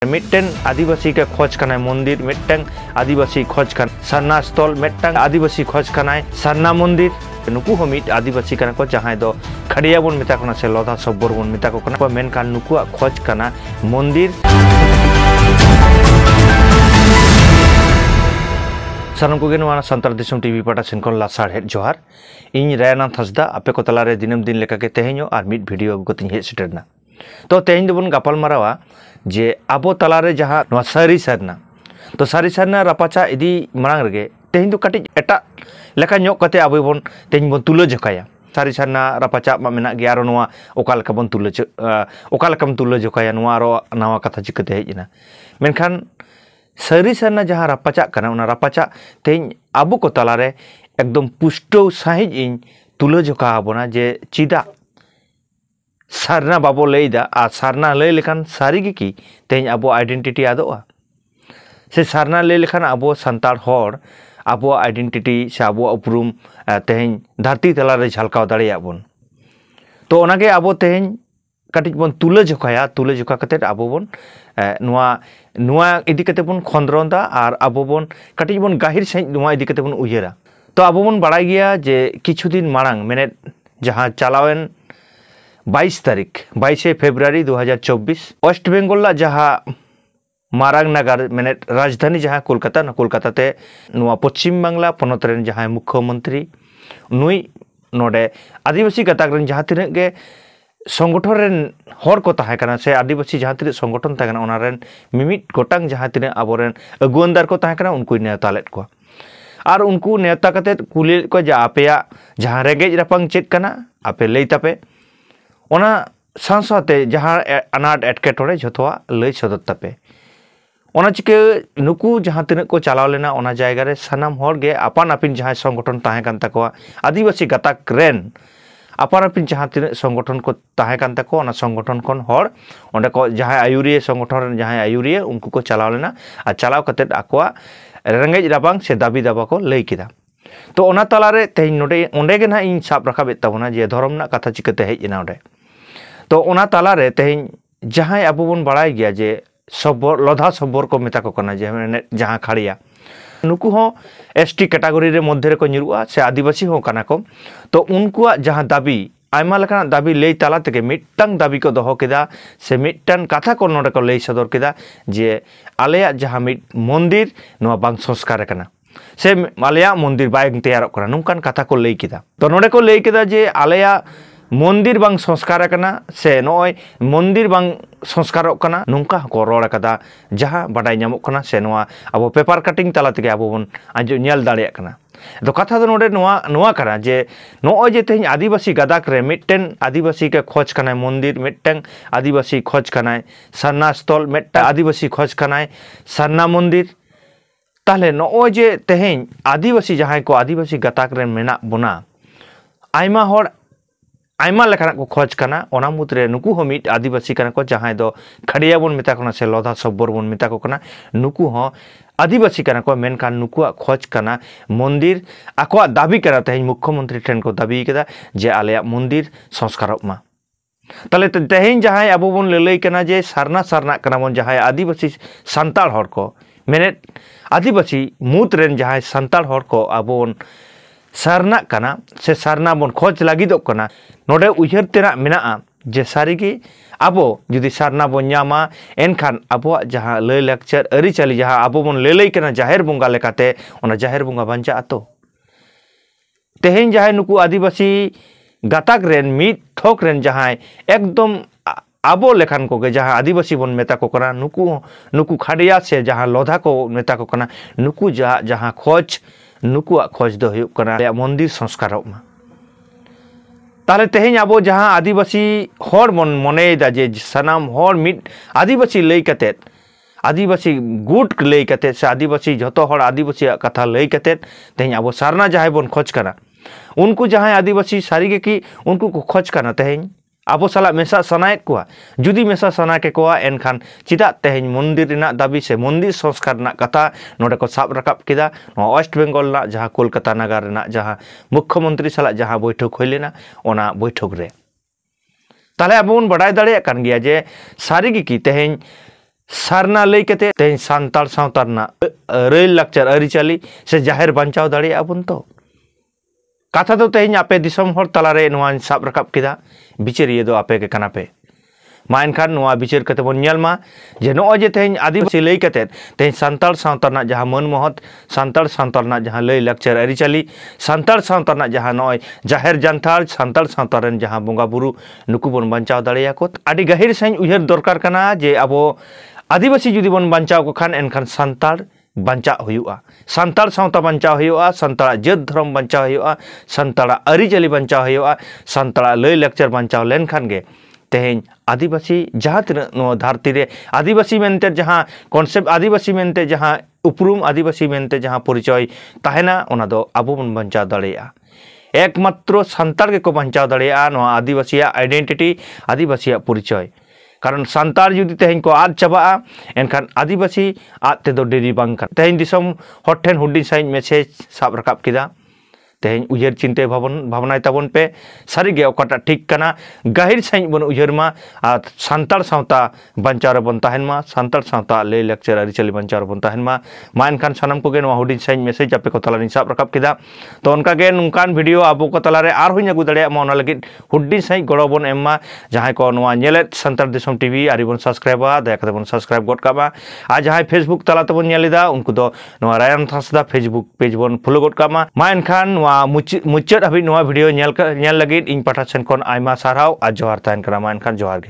मिट्टन आदिवासी के खोज कनाय मंदिर मिट्टन आदिवासी खोज कन सरना स्थल मिट्टन आदिवासी खोज कनाय सरना मंदिर नुकु हो मिट आदिवासी कना को जहां दो खड़िया बन मेता कना से लोधा सब्बर बन मेता को कना मेनखान नुकुआ खोज कना मंदिर सानम को गेनवा संताल दिसम टीवी पाटा सेनकन लासार हेड जोहार इन रायनाथ हंसदा आपे को तलारे दिनम दिन लेका के तेहेño आर मिट वीडियो अगु कतिñ हेज सेटरना तो तेहेñ दोबन गापाल मारावा जे आबो तलारे जहां नवा सारी सरना तो सारी सरना रापाचा इदी मांग रगे तेहेñ दो कटिñ एटा लेका ñok kate abo bon teñ bon tulo jokaya sari sarna rapaca ma menak ge aro noa okal ka bon tulo okal kam tulo jokaya noa aro nawa kata chikate hejina menkan sari sarna jaha rapaca kana ona rapaca teñ abo ko talare ekdom pusto sahij in tulo joka abona je chida sarna babo leida a sarna lei lekan sari gi ki teñ abo identity adoa se sarna lei lekan abo santar hor abo identity से abo उपरूम तेहेñ धरती तलारे झलकाव दाड़िया बन तो ओनागे abo तेहेñ कटिज बन तुला जोखाया तुला जोखा कते abo बन नुआ इदी कते बन खंद्रंदा आर abo बन कटिज बन गाहिर सहित नुआ इदी कते बन उयेरा तो abo बन बाड़ाय गिया जे किछु दिन मारांग मेने जहां चालावेन 22 तारीख 22 फेब्रुआरी 2024 वेस्ट बेंगल ला जहां मारांग नगर मैंने राजधानी जहां कोलकाता न कोलकाता ते नुआ पश्चिम बांग्ला पनत रेन जहां मुख्यमंत्री नुई नोडे आदिवासी गताक रेन जहां तिने गे संगठन रेन हर को ताहे कना से आदिवासी जहां तिने संगठन ताहे कना ओना रेन मिमिट गोटांग जहां तिने आबोरेन अगुवनदार को ताहे कना उनको नेता लेट को आर उनको नेता कते कुली को जा आपेया जहां रेगेज रपांग चेत कना आपे लई तापे ओना सांसाते जहां अनाट एटकेटोरे झथोआ लई सदत तापे ओना चिके नुकु जहां तिने को चलाव लेना ओना जायगा रे सनाम हर गे आपान आपिन जहां संगठन ताहे कान तकोआ आदिवासी गताक रेन आपान आपिन जहां तिने संगठन को ताहे कान तको ओना संगठन कोन हर ओंडे को जहां आयुरिये संगठन जहां आयुरिये उनको को चलाव लेना आ चलाव कते आकोआ रेंगेज राबांग से दाबी दाबा को लई किदा तो ओना तलारे तेहेñ नोडे ओंडे गे ना इन साब रखाबे ताबोना जे धर्म ना कथा चिकते हेजना ओंडे तो ओना तलारे तेहेñ जहां आबो बन बाड़ाय गिया जे सब्बर लोधा सब्बर को मेता को कना जे जहां खड़िया नुकु हो एसटी कैटेगरी रे मध्य रे को निरुआ से आदिवासी हो कना को तो उनको जहां दाबी आयमा लका दाबी लई ताला तके मिट्टन दाबी को दोहो केदा से मिट्टन कथा को नोडे को लई सदर केदा जे आलेया जहां मिट मंदिर नो बांग संस्कार कना से आलेया मंदिर बाय तैयार कना नुकान कथा को लई केदा तो नोडे को लई केदा जे आलेया मंदिर बांग संस्कार कना से नोय मंदिर बांग संस्कार कना नुंका को रोड़ कदा जहां बाडाय नामो कना से नोआ अब पेपर कटिंग ताला तके अब बन आजो नेल दाड़िया कना तो कथा दो नोडे नोआ कना जे नोय जे तेहेñ आदिवासी गदाक रे मिट्टन आदिवासी के खोज कनाय मंदिर मिट्टन आदिवासी खोज कनाय सरना स्थल मिट्टा आदिवासी खोज कनाय सरना मंदिर ताहले नोय जे तेहेñ आदिवासी जहां को आदिवासी गताक रे मेना बना आयमा हर आयमा लेखाना को खोज कना ओना मुद्रे नुकु हो मिट आदिवासी कना को जहां दो खड़िया बन मेता कना से लोधा सब्बर बन मेता को कना नुकु हो आदिवासी कना को मेनखान नुकुआ खोज कना मंदिर आको दाबी करा तेहेñ मुख्यमंत्री ठेन को दाबी केदा जे आलेया मंदिर संस्कार मा ताले तेहेñ जहां आबो बन ललई कना जे सरना सरना कना बन जहां आदिवासी संताल हर को मेने आदिवासी मुत रेन जहां संताल हर को आबो बन सरना कना से सरना बन खोज लागिदो कना नोडे उयहर तेना मेना जे सारिगी आबो जुदी सरना बन नामा एनखान आबो जहां लय लेक्चर अरि चाली जहां आबो बन लेलई कना जाहेर बुंगा लेकाते ओना जाहेर बुंगा बांचा आतो तेहेñ जहां नुकु आदिवासी गाताक रेन मिट ठोक रेन जहां एकदम आबो लेखान को जहां आदिवासी बन मेता को कना नुकु खड़िया से जहां लोधा को मेता को कना नुकु जहां खोज नुकुआ खोज दो हुयुक कना मंदिर संस्कार मा ताले तेहेñ आबो जहां आदिवासी हर मन मनेदा जे सनाम हर मिट आदिवासी लई कते आदिवासी गुट लई कते से आदिवासी जतो हर आदिवासी कथा लई कते तेहेñ आबो सरना जहां बन खोज कना उनको जहां आदिवासी सारीगे की उनको को खोज कना तेहेñ आबो साला मेसा सनायत को जुदी मेसा सना के को एनखान चिदा तेहेñ मंदिर रिना दाबी से मंदिर संस्कार ना कथा नोडे को साब रकाब केदा वेस्ट बेंगल ना जहां कोलकाता नगर रिना जहां मुख्यमंत्री साला जहां बैठक होय लेना ओना बैठक रे ताले आबो बन बडाय दाड़े कान गिया जे सारीगे की तेहेñ सारना लई कते तेज सांताल सावतारना रई लाक्चर अरिचाली से जाहिर बंचाव दाड़िया बन तो कथा तो तेज आपे दिसम हर तलारे नोआ साब रकाब किदा बिचारिए दो आपे के कना पे मा एनखान नोआ बिचार कते बन नेल मा जे नोआ जे तेज आदिवासी लई कते तेज सांताल सावतारना जहां मन महत सांताल सावतारना जहां लई लाक्चर अरिचाली सांताल सावतारना जहां नोय जाहिर जानथार सांताल सावतारन जहां बोंगा बुरु नुकु बन बंचाव दाड़िया को आदि गहिर सही उयहर दरकार कना जे अबो आदिवासी जुदी बन बंचाव को खान एनखान सांताल बंचाव हुआ सांताल सावता बंचाव हुआ सांताल जात धर्म बंचाव हुआ सांताल अरिचाली बंचाव हुआ सांताल लई लाक्चर बंचाव लेनखान गे तेहें आदिवासी जहाँ तीना धरती रे आदिवासी मेनते जहाँ कॉन्सेप्ट आदिवासी मेनते जहाँ उपरूम आदिवासी मेनते जहाँ परिचय ताहेना ओना दो आबो बन बंचाव दाड़िया एकमात्र सांताल के को बंचाव दाड़िया नोआ आदिवासी आइडेंटिटी आदिवासी परिचय कारण सांताल जुदी तेहें को आद चाबा एनखान आदिवासी आद तेदो डेरी बांग कान तेहें दिसम हर ठेन हुडिं साइज मेसेज साब रकाब किदा तेहें उयहर चिंते भावनाय ताबन पे सारिगे ओकाटा ठीक कना गहिर साइज बन उयहर मा सांताल सावता बंचाव रे बन ताहेन मा सांताल सावता लई लाक्चर अरिचाली बंचाव रे बन ताहेन मा एनखान सानाम कोगे नोआ हुडिं साइज मेसेज आपे को तलारिन साब रकाब किदा तो उनका गे नुकान वीडियो आबो को तलारे आर होइना गु दाड़िया मा ओना लगिद हुडिं साइज गड़ो बन एम मा जहां को नोआ नेलेत सांताल दिसम टीवी आरि बन सब्सक्राइबा दया कते बन सब्सक्राइब गड काबा आ जहां फेसबुक तला तबन नेलेदा उनको दो नोआ रायन थासदा फेसबुक पेज बन फॉलो गड कामा मा एनखान मुचाद हाबी वीडियो नेल लगिद इन पाठा सेन खन आयमा सारहाव आ जोहार ताहेन कना मा एनखान जोहार।